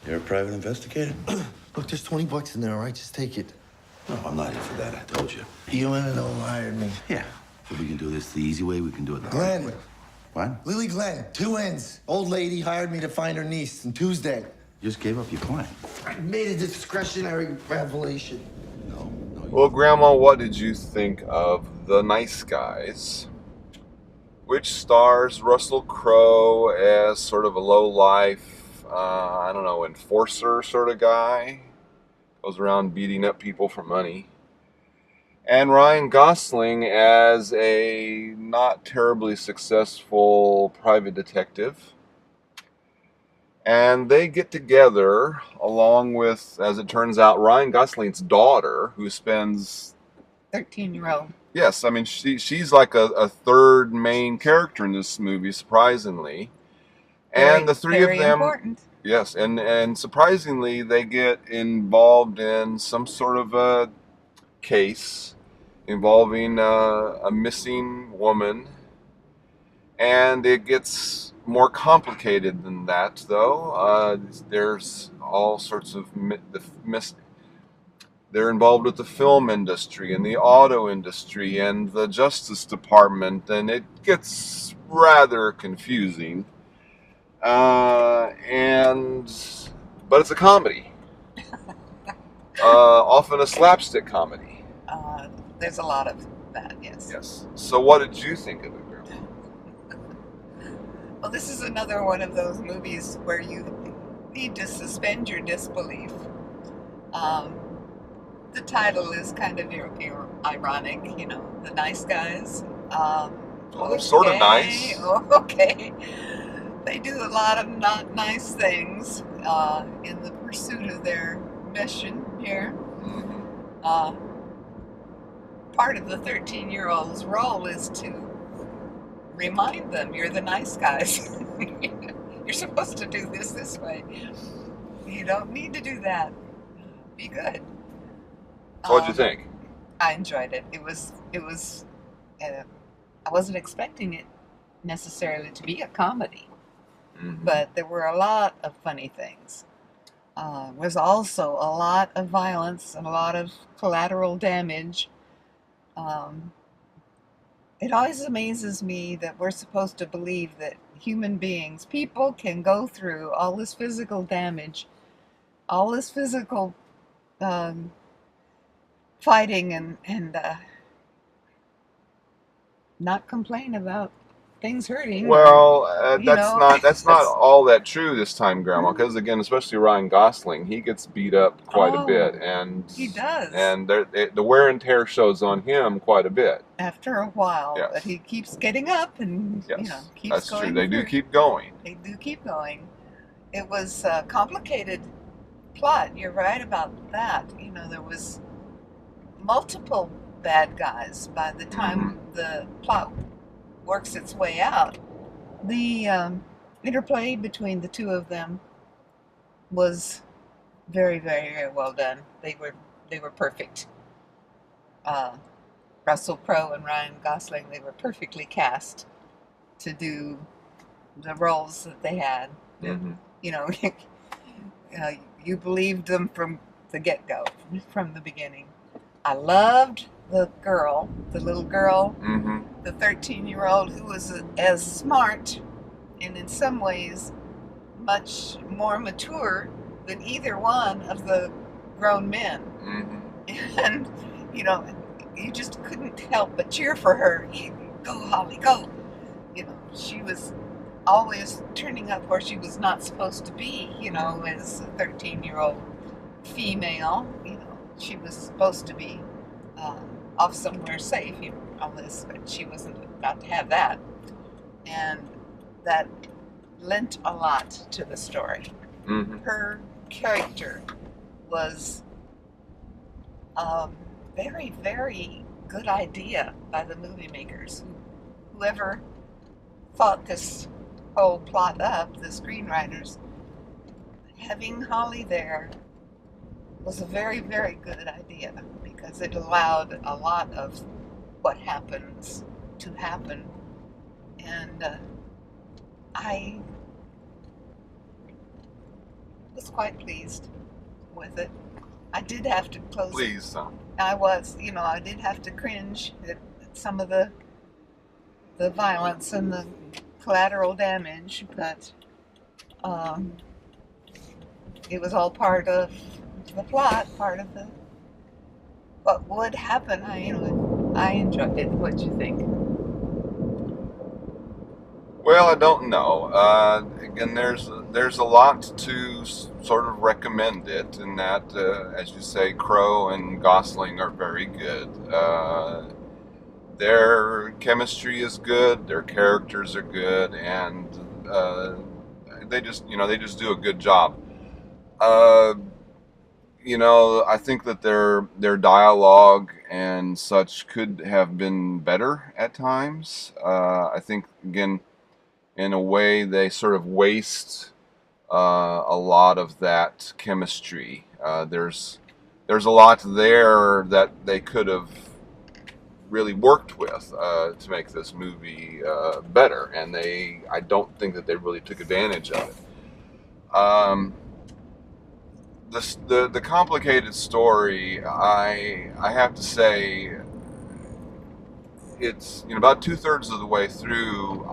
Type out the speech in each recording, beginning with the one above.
You're a private investigator? Look, there's 20 bucks in there, all right? Just take it. No, I'm not here for that, I told you. You and Ellen hired me. Yeah. If we can do this the easy way, we can do it the hard Glenn. way. What? Lily Glenn, 2 N's. Old lady hired me to find her niece on Tuesday. You just gave up your client. I made a discretionary revelation. No. Well, Grandma, what did you think of The Nice Guys, which stars Russell Crowe as sort of a low-life, I don't know, enforcer sort of guy? Goes around beating up people for money. And Ryan Gosling as a not terribly successful private detective. And they get together along with, as it turns out, Ryan Gosling's daughter, who spends... 13-year-old. Yes, I mean, she's like a third main character in this movie, surprisingly. And the three of them... Very important. Yes, and surprisingly, they get involved in some sort of a case involving a missing woman. And it gets more complicated than that, though. There's all sorts of... They're involved with the film industry and the auto industry and the Justice Department, and it gets rather confusing. But it's a comedy. Often a slapstick comedy. There's a lot of that, yes. Yes. So what did you think of it, Grandma? Well, this is another one of those movies where you need to suspend your disbelief. The title is kind of ironic, you know, The Nice Guys. They're sort of nice. Okay. They do a lot of not nice things in the pursuit of their mission here. Mm-hmm. Part of the 13-year-old's role is to remind them, you're the nice guys. You're supposed to do this way. You don't need to do that. Be good. So what'd you think? I enjoyed it. It was. I wasn't expecting it necessarily to be a comedy, but there were a lot of funny things. Was also a lot of violence and a lot of collateral damage. It always amazes me that we're supposed to believe that human beings, people, can go through all this physical damage, all this physical fighting and not complain about things hurting. Well, that's not all that true this time, Grandma. Because again, especially Ryan Gosling, he gets beat up quite a bit, and he does. And the wear and tear shows on him quite a bit After a while, yes. But he keeps getting up and yes, keeps that's going. True. They do keep going. They do keep going. It was a complicated plot. You're right about that. You know, there was multiple bad guys by the time the plot works its way out. The interplay between the two of them was very, very, very well done. They were perfect. Russell Crowe and Ryan Gosling, they were perfectly cast to do the roles that they had. Mm-hmm. You know, you believed them from the get-go, from the beginning. I loved the little girl, the 13-year-old who was as smart and in some ways much more mature than either one of the grown men. And, you know, you just couldn't help but cheer for her. Go, Holly, go. You know, she was always turning up where she was not supposed to be, you know, as a 13-year-old female. You know, she was supposed to be off somewhere safe, you know, all this, but she wasn't about to have that. And that lent a lot to the story. Her character was a very, very good idea by the movie makers. Whoever thought this whole plot up, the screenwriters, having Holly there was a very, very good idea because it allowed a lot of what happens to happen. And was quite pleased with it. I did have to close. Please, I was, I did have to cringe at some of the violence and the collateral damage, but it was all part of the plot, part of the what would happen. I enjoyed it. What'd you think? well, I don't know. Again, there's a lot to sort of recommend it, in that, as you say, Crowe and Gosling are very good. Their chemistry is good. Their characters are good, and they just do a good job. I think that their dialogue and such could have been better at times. I think, again, in a way, they sort of waste a lot of that chemistry. There's a lot there that they could have really worked with to make this movie better, and I don't think that they really took advantage of it. The complicated story, I have to say, it's about 2/3 of the way through.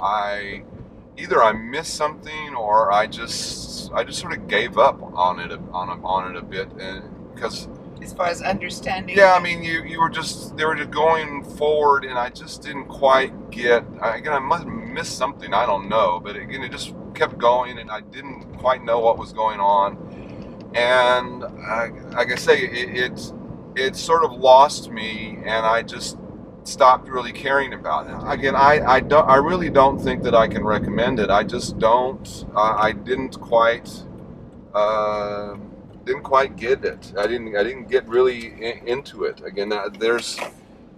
Either I missed something, or I just sort of gave up on it a bit, and because As far as understanding. yeah, I mean, they were just going forward, and I just didn't quite get. Again, I must have missed something. I don't know, but again, it just kept going, and I didn't quite know what was going on. And like I say, it sort of lost me, and I just stopped really caring about it. Again, I really don't think that I can recommend it. I just don't. I didn't quite get it. I didn't get really into it. Again,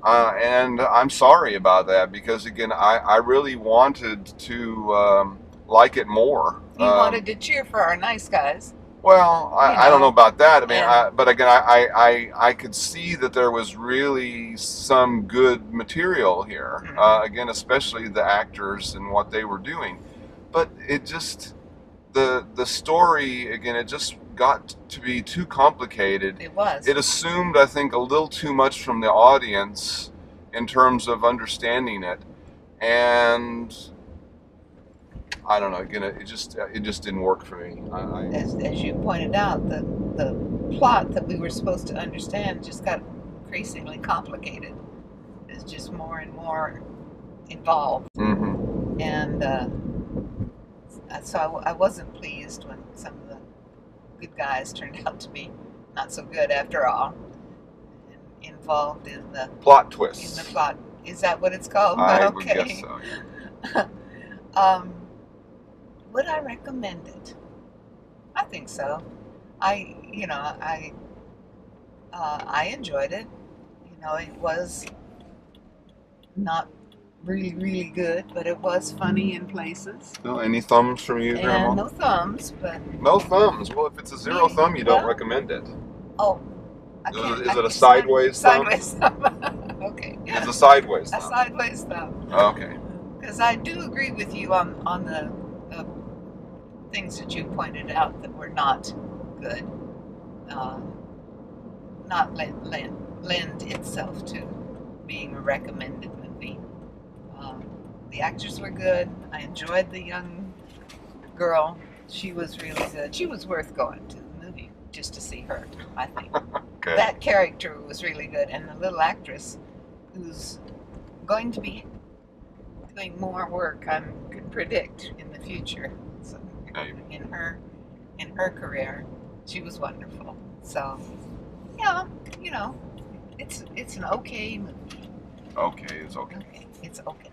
and I'm sorry about that, because again, I really wanted to like it more. You wanted to cheer for our nice guys. Well, I don't know about that. I mean, Yeah. but again, I could see that there was really some good material here. Again, especially the actors and what they were doing. But it just, the story, again, it just got to be too complicated. It was. It assumed, I think, a little too much from the audience in terms of understanding it. And I don't know. Again, it just didn't work for me. As you pointed out, the plot that we were supposed to understand just got increasingly complicated. It's just more and more involved, and so I wasn't pleased when some of the good guys turned out to be not so good after all, and involved in the plot twists. In the plot, is that what it's called? I Okay. would guess so. Yeah. Would I recommend it? I think so. I enjoyed it. It was not really good, but it was funny in places. No, any thumbs from you, Grandma? And no thumbs, but No thumbs. Well, if it's a zero thumb, you don't Well, recommend it. oh, I can't. Is it a sideways thumb? Sideways thumb. Okay. It's a sideways A thumb. sideways thumb. Okay. Because I do agree with you on the things that you pointed out that were not good, not lend itself to being a recommended movie. The actors were good. I enjoyed the young girl. She was really good. She was worth going to the movie just to see her, I think. Okay. That character was really good, and the little actress who's going to be doing more work, I can predict, in the future. So, in her career, she was wonderful. So, yeah, it's an okay movie. Okay, it's okay. Okay, it's okay.